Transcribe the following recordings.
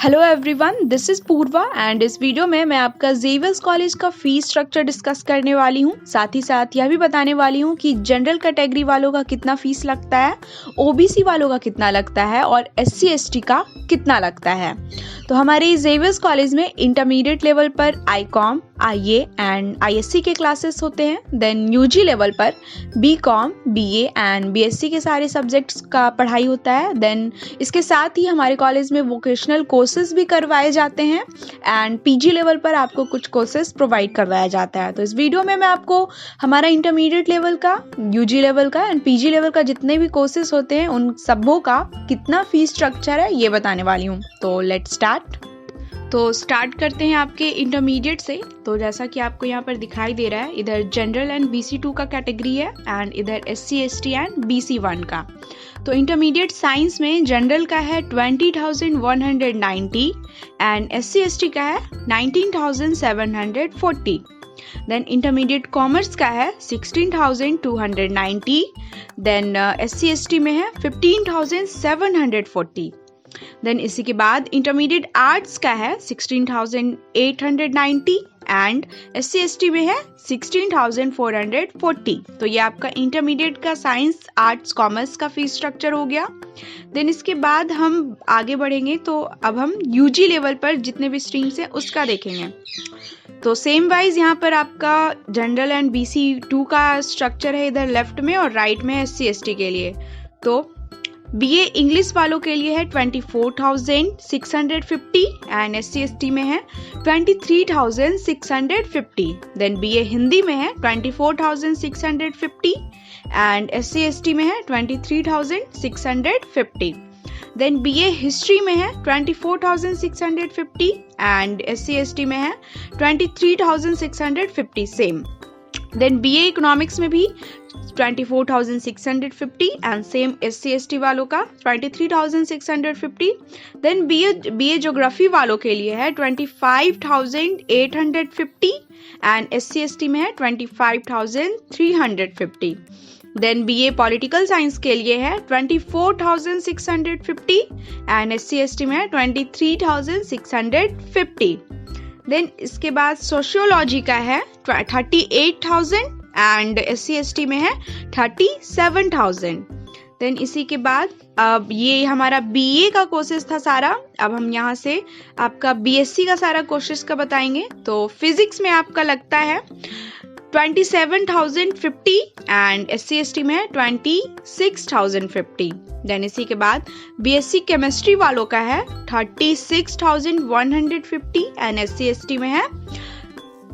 Hello everyone, this is Purva and इस video में मैं आपका ज़ेवियर्स कॉलेज का फीस स्ट्रक्चर डिस्कस करने वाली हूँ। साथ ही साथ यह भी बताने वाली हूँ कि जनरल कैटेगरी वालों का कितना फीस लगता है, ओबीसी वालों का कितना लगता है और एससी एसटी का कितना लगता है। तो हमारे ज़ेवियर्स कॉलेज में इंटरमीडिएट लेवल पर आईकॉम, आईए एंड आईएससी के क्लासेस होते हैं। देन यूजी लेवल पर बीकॉम, बीए एंड बीएससी के सारे सब्जेक्ट्स का पढ़ाई होता है। देन इसके साथ ही हमारे कॉलेज में वोकेशनल कोर्सेज भी करवाए जाते हैं एंड पीजी लेवल पर आपको कुछ कोर्सेज प्रोवाइड करवाया जाता है। तो इस वीडियो में मैं आपको हमारा इंटरमीडिएट लेवल का, यूजी लेवल का एंड पीजी लेवल का जितने भी कोर्सेज होते हैं उन सबों का कितना फीस स्ट्रक्चर है ये बताने वाली हूँ। तो लेट्स स्टार्ट। तो स्टार्ट करते हैं आपके इंटरमीडिएट से। तो जैसा कि आपको यहाँ पर दिखाई दे रहा है, इधर जनरल एंड BC2 का कैटेगरी है एंड इधर SC ST एंड BC1 का। तो इंटरमीडिएट साइंस में जनरल का है 20,190 एंड SC ST का है 19,740। देन इंटरमीडिएट कॉमर्स का है 16,290। देन SC ST में है 15,740। देन इसी के बाद इंटरमीडिएट आर्ट्स का है 16,890 एंड SC ST में है 16,440। तो ये आपका इंटरमीडिएट का साइंस, आर्ट्स, कॉमर्स का फीस स्ट्रक्चर हो गया। देन इसके बाद हम आगे बढ़ेंगे तो अब हम यूजी लेवल पर जितने भी स्ट्रीम्स हैं उसका देखेंगे। तो सेम वाइज यहाँ पर आपका जनरल एंड BC2 का स्ट्रक्चर है इधर लेफ्ट में और राइट में SC ST के लिए। तो BA इंग्लिश वालों के लिए है 24,650 एंड SC ST में है 23,650। देन BA हिंदी में है 24,650 एंड SC ST में है 23,650। देन BA हिस्ट्री में है 24,650 एंड SC ST में है 23,650 सेम। देन BA इकोनॉमिक्स में भी 24,650 एंड सेम SC ST वालों का 23,650। देन BA ज्योग्राफी वालों के लिए है 25,850 एंड SC ST में है 25,350। देन BA पॉलिटिकल साइंस के लिए है 24,650 एंड SC ST में है 23,650। देन इसके बाद सोशियोलॉजी का है 38,000 एंड SC ST में है 37,000। देन इसी के बाद अब ये हमारा BA का कोर्सेज था सारा। अब हम यहाँ से आपका BSc का सारा कोर्सेज का बताएंगे। तो फिजिक्स में आपका लगता है 27,050 एंड SC ST में है 26,050। देन इसी के बाद BSc केमिस्ट्री वालों का है 36,150 एंड SC ST में है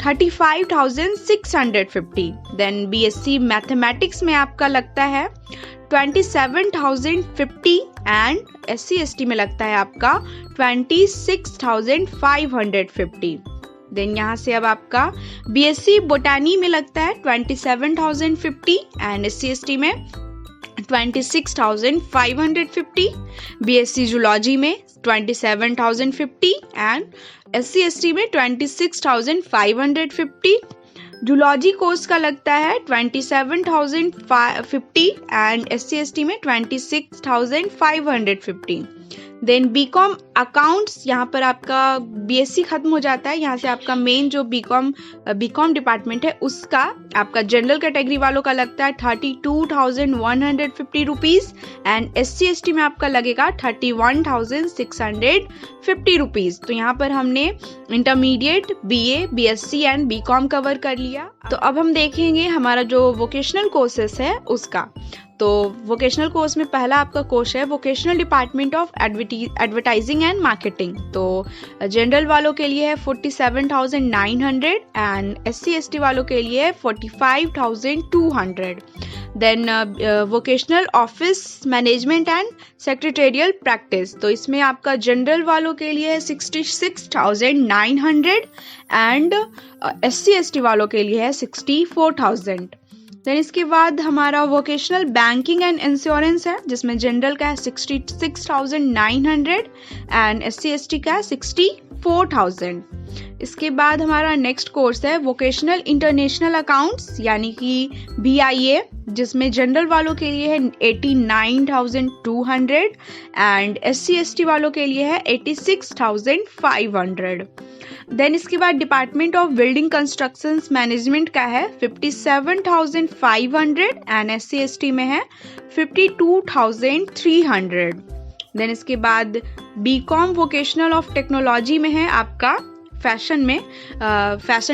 35,650। देन BSc मैथमेटिक्स में आपका लगता है 27,050 एंड SC ST में लगता है आपका 26,550। देन यहाँ से अब आपका BSc बोटानी में लगता है 27,050 एंड SC ST में 26,550। BSc जूलॉजी में 27,050 एंड SC ST में 26,550। जूलॉजी कोर्स का लगता है 27,050 एंड SC ST में 26,550। देन बीकॉम अकाउंट्स, यहाँ पर आपका BSc खत्म हो जाता है। यहाँ से आपका मेन जो बीकॉम डिपार्टमेंट है उसका आपका जनरल कैटेगरी वालों का लगता है 32,150 रुपीज़ एंड SC ST में आपका लगेगा 31,650 रुपीज़। तो यहाँ पर हमने intermediate, BA, BSc and BCom cover कर लिया। तो अब हम देखेंगे हमारा जो वोकेशनल कोर्सेस है उसका। तो वोकेशनल कोर्स में पहला आपका कोर्स है vocational department of advertising and marketing. तो जनरल वालों के लिए है 47,900 एंड SC ST वालों के लिए है 45,200। Then vocational office management and secretarial practice, तो इसमें आपका जनरल वालों के लिए है 66,900 एंड SC ST वालों के लिए है 64,000। देन इसके बाद हमारा वोकेशनल बैंकिंग एंड इंश्योरेंस है जिसमें जनरल का है 66,900 एंड SC ST का है 4,000। इसके बाद हमारा नेक्स्ट कोर्स है वोकेशनल इंटरनेशनल अकाउंट्स यानी कि BIA, जिसमें जनरल वालों के लिए है 89,200 एंड SC/ST वालों के लिए है 86,500। देन इसके बाद department of building constructions management का है 57,500 एंड SC/ST में है 52,300। देन इसके बाद BCom वोकेशनल ऑफ टेक्नोलॉजी में है आपका फैशन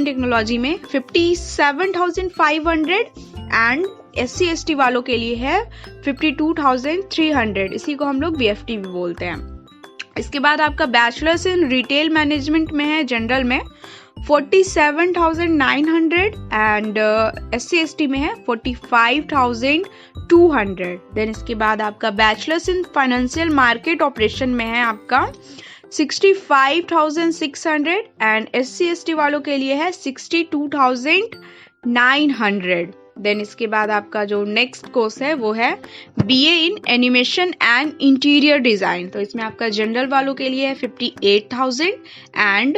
टेक्नोलॉजी में 57,500 एंड SC/ST वालों के लिए है 52,300। इसी को हम लोग BFT भी बोलते हैं। इसके बाद आपका बैचलर्स इन रिटेल मैनेजमेंट में है जनरल में 47,900 एंड SC/ST में है 45,200। देन इसके बाद आपका bachelors in financial market operation में है आपका 65,600 एंड SC/ST वालों के लिए है 62,900। देन इसके बाद आपका जो नेक्स्ट कोर्स है वो है BA in animation and interior design. तो इसमें आपका जनरल वालों के लिए है 58,000 एंड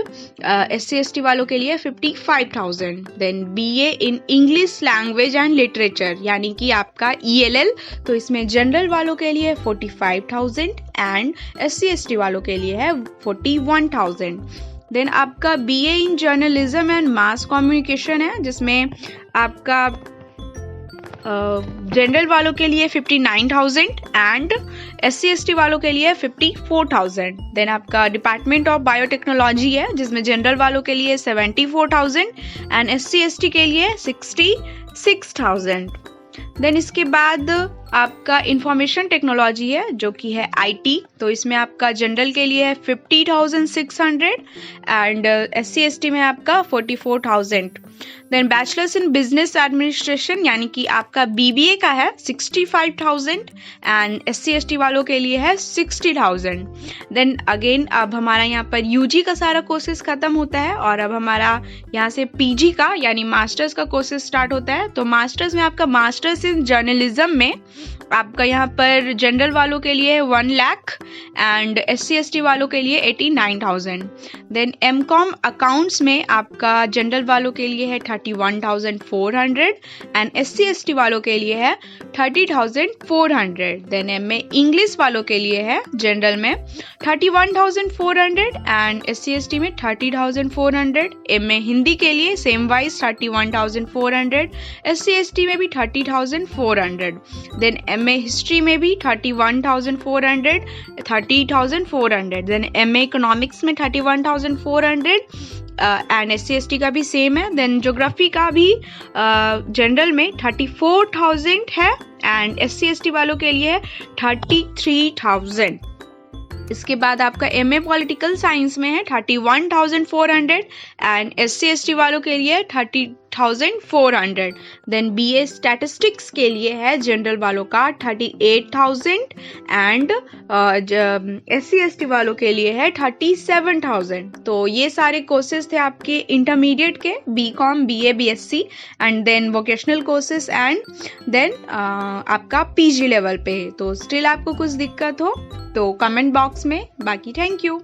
SC/ST वालों के लिए 55,000। Then BA in English language and literature यानी कि आपका ELL, तो इसमें जनरल वालों के लिए 45,000 एंड SC/ST वालों के लिए है 41,000। देन आपका BA in journalism and mass communication है, जिसमें आपका जनरल वालों के लिए 59,000 एंड SC/ST वालों के लिए 54,000। देन आपका डिपार्टमेंट ऑफ बायोटेक्नोलॉजी है, जिसमें जनरल वालों के लिए 74,000 एंड SC/ST के लिए 66,000। देन इसके बाद आपका इंफॉर्मेशन टेक्नोलॉजी है जो कि है IT, तो इसमें आपका जनरल के लिए है 50,600 एंड SC/ST में आपका 44,000। Then bachelors in business administration यानी कि आपका BBA का है 65,000 एंड SC/ST वालों के लिए है 60,000। देन अगेन अब हमारा यहाँ पर UG का सारा कोर्सेज खत्म होता है और अब हमारा यहाँ से PG का यानी मास्टर्स का कोर्सेज स्टार्ट होता है। तो मास्टर्स में आपका मास्टर्स इन जर्नलिज्म में आपका यहाँ पर जनरल वालों के लिए 1 लाख एंड SC/ST वालों के लिए 89,000। देन MCom अकाउंट्स में आपका जनरल वालों के लिए है 31,400 एंड SC/ST वालों के लिए है 30,400। देन MA इंग्लिश वालों के लिए है जनरल में 31,400 एंड SC/ST में 30,400। MA हिंदी के लिए सेम वाइज 31,400, SC/ST में भी 30,400। देन MA हिस्ट्री में भी 31,400, 30,400। देन MA इकोनॉमिक्स में 31,400 एंड SC/ST का भी सेम है। देन ज्योग्राफी का भी जनरल में 34,000 है एंड SC/ST वालों के लिए 33,000। इसके बाद आपका MA पॉलिटिकल साइंस में है 31,400 एंड SC/ST वालों के लिए 30,400। देन BA स्टैटिस्टिक्स के लिए है जनरल वालों का 38,000 एंड SC/ST वालों के लिए है 37,000। तो ये सारे कोर्सेज थे आपके इंटरमीडिएट के BCom BA BSc and then vocational courses and then आपका PG लेवल पे। तो स्टिल आपको कुछ दिक्कत हो तो कमेंट बॉक्स में, बाकी थैंक यू।